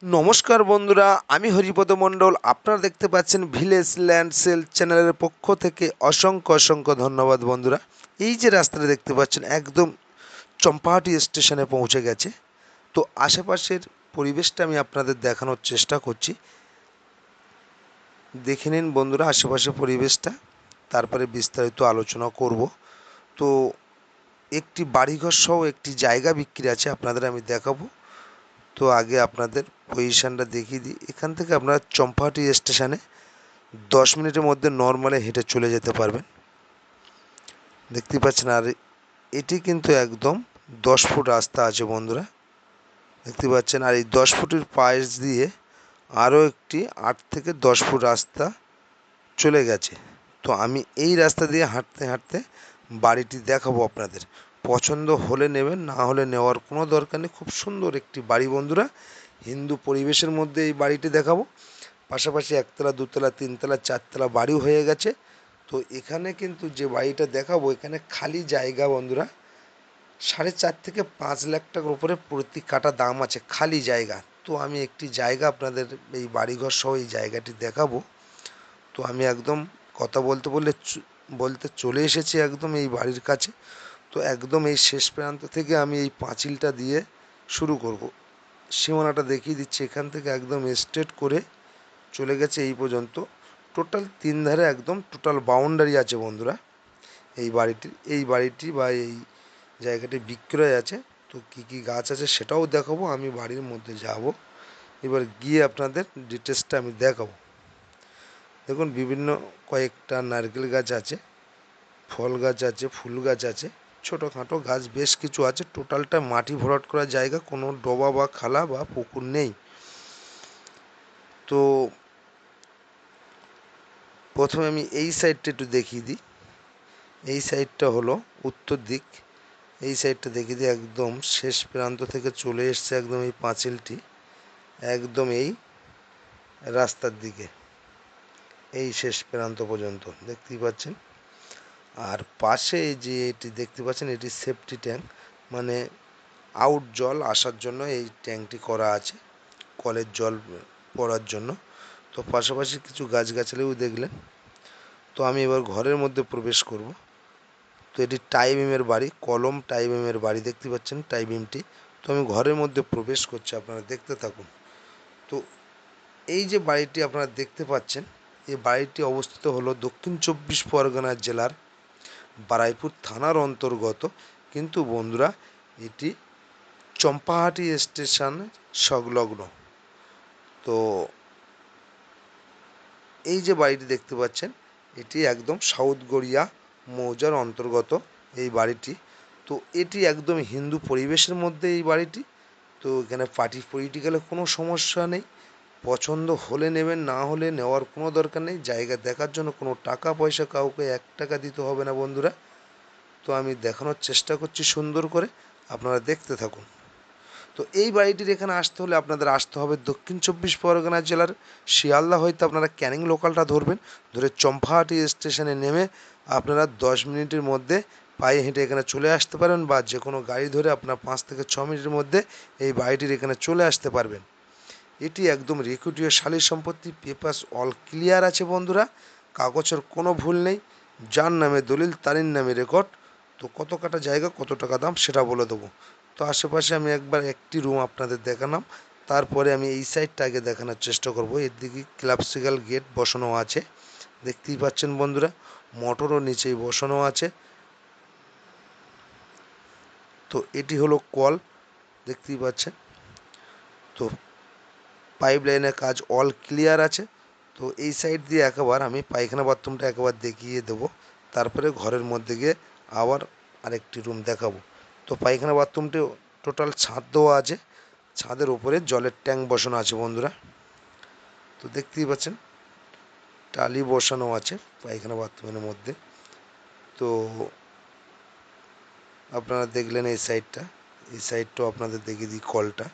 নমস্কার বন্ধুরা, আমি হরিপদ মণ্ডল। আপনারা দেখতে পাচ্ছেন ভিলেজ ল্যান্ড সেল চ্যানেলের পক্ষ থেকে অসংখ্য অসংখ্য ধন্যবাদ বন্ধুরা। এই যে রাস্তাটা দেখতে পাচ্ছেন একদম চম্পাহাটি স্টেশনে পৌঁছে গেছে। তো আশেপাশের পরিবেশটা আমি আপনাদের দেখানোর চেষ্টা করছি। দেখে নিন বন্ধুরা আশেপাশের পরিবেশটা, তারপরে বিস্তারিত আলোচনা করব। তো একটি বাড়িঘর সহ একটি জায়গা বিক্রি আছে, আপনাদের আমি দেখাবো। তো আগে আপনাদের পজিশানটা দেখিয়ে দিই। এখান থেকে আপনারা চম্পাহাটি স্টেশনে 10 মিনিটের মধ্যে নর্মালে হেঁটে চলে যেতে পারবেন, দেখতেই পাচ্ছেন। আর এটি কিন্তু একদম 10 ফুট রাস্তা আছে বন্ধুরা, দেখতে পাচ্ছেন। আর এই 10 ফুটের পাশ দিয়ে আরও একটি 8 থেকে 10 ফুট রাস্তা চলে গেছে। তো আমি এই রাস্তা দিয়ে হাঁটতে হাঁটতে বাড়িটি দেখাবো আপনাদের। পছন্দ হলে নেবেন, না হলে নেওয়ার কোনো দরকার নেই। খুব সুন্দর একটি বাড়ি বন্ধুরা, হিন্দু পরিবেশের মধ্যে এই বাড়িটি দেখাবো। পাশাপাশি একতলা, দুতলা, তিনতলা, চারতলা বাড়িও হয়ে গেছে। তো এখানে কিন্তু যে বাড়িটা দেখাবো, এখানে খালি জায়গা বন্ধুরা 4.5 থেকে 5 লাখ টাকার উপরে প্রতি কাঠা দাম আছে, খালি জায়গা। তো আমি একটি জায়গা আপনাদের এই বাড়িঘর সহ এই জায়গাটি দেখাবো। তো আমি একদম কথা বলতে বললে বলতে চলে এসেছি একদম এই বাড়ির কাছে। তো একদম এই শেষ প্রান্ত থেকে আমি এই পাঁচিলটা দিয়ে শুরু করব। সীমানাটা দেখিয়ে দিচ্ছি, এখান থেকে একদম স্ট্রেট করে চলে গেছে এই পর্যন্ত। টোটাল 3 ধারে একদম টোটাল বাউন্ডারি আছে বন্ধুরা এই বাড়িটি বা এই জায়গাটি বিক্রয় আছে। তো কি কি গাছ আছে সেটাও দেখাবো। আমি বাড়ির মধ্যে যাব, এবার গিয়ে আপনাদের ডিটেলসটা আমি দেখাবো। দেখুন বিভিন্ন কয়েকটা নারকেল গাছ আছে, ফল গাছ আছে, ফুল গাছ আছে, ছোটোখাটো গাছ বেশ কিছু আছে। টোটালটা মাটি ভরাট করা জায়গা, কোনো ডোবা বা খালা বা পুকুর নেই। তো প্রথমে আমি এই সাইডটা একটু দেখিয়ে দিই। এই সাইডটা হলো উত্তর দিক। এই সাইডটা দেখিয়ে দিই, একদম শেষ প্রান্ত থেকে চলে এসছে একদম এই পাঁচিলটি একদম এই রাস্তার দিকে, এই শেষ প্রান্ত পর্যন্ত দেখতেই পাচ্ছেন। আর পাশে এই যে এটি দেখতে পাচ্ছেন, এটি সেফটি ট্যাঙ্ক, মানে আউট জল আসার জন্য এই ট্যাঙ্কটি করা আছে, কলের জল পড়ার জন্য। তো পাশাপাশি কিছু গাছগাছালিও দেখলেন। তো আমি এবার ঘরের মধ্যে প্রবেশ করব। তো এটি টাইবিমের বাড়ি, কলম টাইবিমের বাড়ি, দেখতে পাচ্ছেন টাইবিমটি। তো আমি ঘরের মধ্যে প্রবেশ করছি, আপনারা দেখতে থাকুন। তো এই যে বাড়িটি আপনারা দেখতে পাচ্ছেন, এই বাড়িটি অবস্থিত হলো দক্ষিণ 24 পরগনা জেলার বারুইপুর থানার অন্তর্গত। কিন্তু বন্ধুরা এটি চম্পাহাটি স্টেশন সংলগ্ন। তো এই যে বাড়িটি দেখতে পাচ্ছেন, এটি একদম সাউথ গড়িয়া মৌজার অন্তর্গত এই বাড়িটি। তো এটি একদম হিন্দু পরিবেশের মধ্যে এই বাড়িটি। তো এখানে পার্টি পলিটিক্যালে কোনো সমস্যা নেই। পছন্দ হলে নেবেন, না হলে নেওয়ার কোনো দরকার নেই। জায়গা দেখার জন্য কোনো টাকা পয়সা কাউকে 1 টাকা দিতে হবে না বন্ধুরা। তো আমি দেখানোর চেষ্টা করছি সুন্দর করে, আপনারা দেখতে থাকুন। তো এই বাড়িটির এখানে আসতে হলে আপনাদের আসতে হবে দক্ষিণ 24 পরগনা জেলার শিয়ালদা হইতে আপনারা ক্যানিং লোকালটা ধরবেন। ধরে চম্পাহাটি স্টেশনে নেমে আপনারা 10 মিনিটের মধ্যে পায়ে হেঁটে এখানে চলে আসতে পারেন, বা যে কোনো গাড়ি ধরে আপনার 5 থেকে 6 মিনিটের মধ্যে এই বাড়িটির এখানে চলে আসতে পারবেন। এটি একদম রেকর্ডীয় শালি সম্পত্তি, পেপারস অল ক্লিয়ার আছে বন্ধুরা, কাগজের কোনো ভুল নেই। যার নামে দলিল তারই নামে রেকর্ড। তো কত কাটা জায়গা, কত টাকা দাম সেটা বলে দেবো। তো আশেপাশে আমি একবার একটি রুম আপনাদের দেখালাম, তারপরে আমি এই সাইডটা আগে দেখানোর চেষ্টা করব। এর দিকে ক্লাবসিক্যাল গেট বসানো আছে, দেখতেই পাচ্ছেন বন্ধুরা। মোটরও নিচেই বসানো আছে। তো এটি হলো কল, দেখতেই পাচ্ছেন। তো পাইপ লাইনের কাজ অল ক্লিয়ার আছে। তো এই সাইড দিয়ে একবার আমি পায়খানা বাথরুমটা একবার দেখিয়ে দেবো, তারপরে ঘরের মধ্যে গিয়ে আবার আরেকটি রুম দেখাবো। তো পায়খানা বাথরুমটি টোটাল ছাদ দেওয়া আছে, ছাদের উপরে জলের ট্যাঙ্ক বসানো আছে বন্ধুরা। তো দেখতেই পাচ্ছেন টালি বসানো আছে পায়খানা বাথরুমের মধ্যে। তো আপনারা দেখলেন এই সাইডটা, এই সাইডটাও আপনাদের দেখিয়ে দিই। কলটা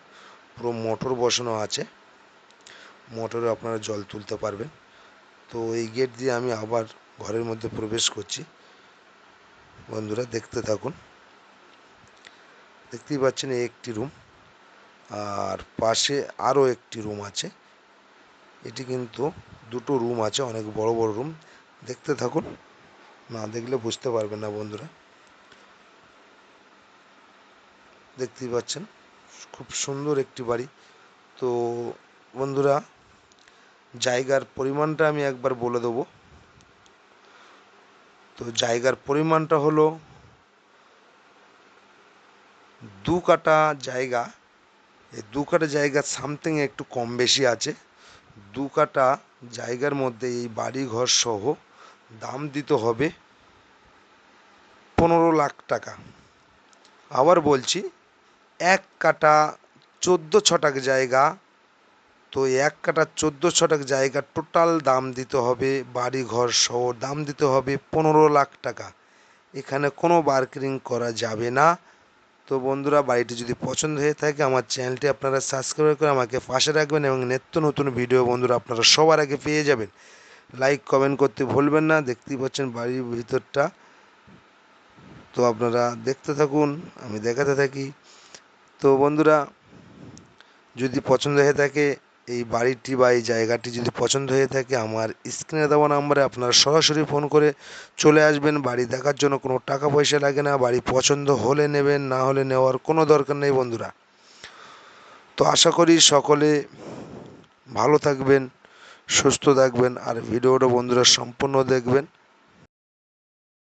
পুরো মোটর বসানো আছে, মোটরে আপনারা জল তুলতে পারবেন। তো এই গেট দিয়ে আমি আবার ঘরের মধ্যে প্রবেশ করছি, বন্ধুরা দেখতে থাকুন। দেখতেই পাচ্ছেন এই একটি রুম, আর পাশে আরও একটি রুম আছে। এটি কিন্তু দুটো রুম আছে, অনেক বড় বড় রুম। দেখতে থাকুন, না দেখলে বুঝতে পারবেন না বন্ধুরা। দেখতেই পাচ্ছেন খুব সুন্দর একটি বাড়ি। তো বন্ধুরা, জায়গার পরিমাণটা আমি একবার বলে দেবো। তো জায়গার পরিমাণটা হলো 2 কাঠা জায়গা। এই 2 কাঠা জায়গা সামথিং একটু কম বেশি আছে। 2 কাঠা জায়গার মধ্যে এই বাড়ি ঘর সহ দাম দিতে হবে 15 লাখ টাকা। আবার বলছি, 1 কাঠা 14 ছটাক জায়গা। তো 1 কাঠা 14 ছটাক জায়গা টোটাল দাম দিতে হবে, বাড়ি ঘর সহ দাম দিতে হবে 15 লাখ টাকা। এখানে কোনো বার্গেনিং করা যাবে না। তো বন্ধুরা, বাড়িটি যদি পছন্দ হয়ে থাকে আমার চ্যানেলটি আপনারা সাবস্ক্রাইব করে আমাকে পাশে রাখবেন এবং নিত্য নতুন ভিডিও বন্ধুরা আপনারা সবার আগে পেয়ে যাবেন। লাইক কমেন্ট করতে ভুলবেন না। দেখতেই পাচ্ছেন বাড়ির ভিতরটা। তো আপনারা দেখতে থাকুন, আমি দেখাতে থাকি। তো বন্ধুরা, যদি পছন্দ হয়ে থাকে এই বাড়িটি বা এই জায়গাটি যদি পছন্দ হয়ে থাকে, আমার স্ক্রিনে দেওয়া নাম্বারে আপনারা সরাসরি ফোন করে চলে আসবেন। বাড়ি দেখার জন্য কোনো টাকা পয়সা লাগে না। বাড়ি পছন্দ হলে নেবেন, না হলে নেওয়ার কোনো দরকার নেই বন্ধুরা। তো আশা করি সকলে ভালো থাকবেন, সুস্থ থাকবেন, আর ভিডিওটা বন্ধুরা সম্পূর্ণ দেখবেন।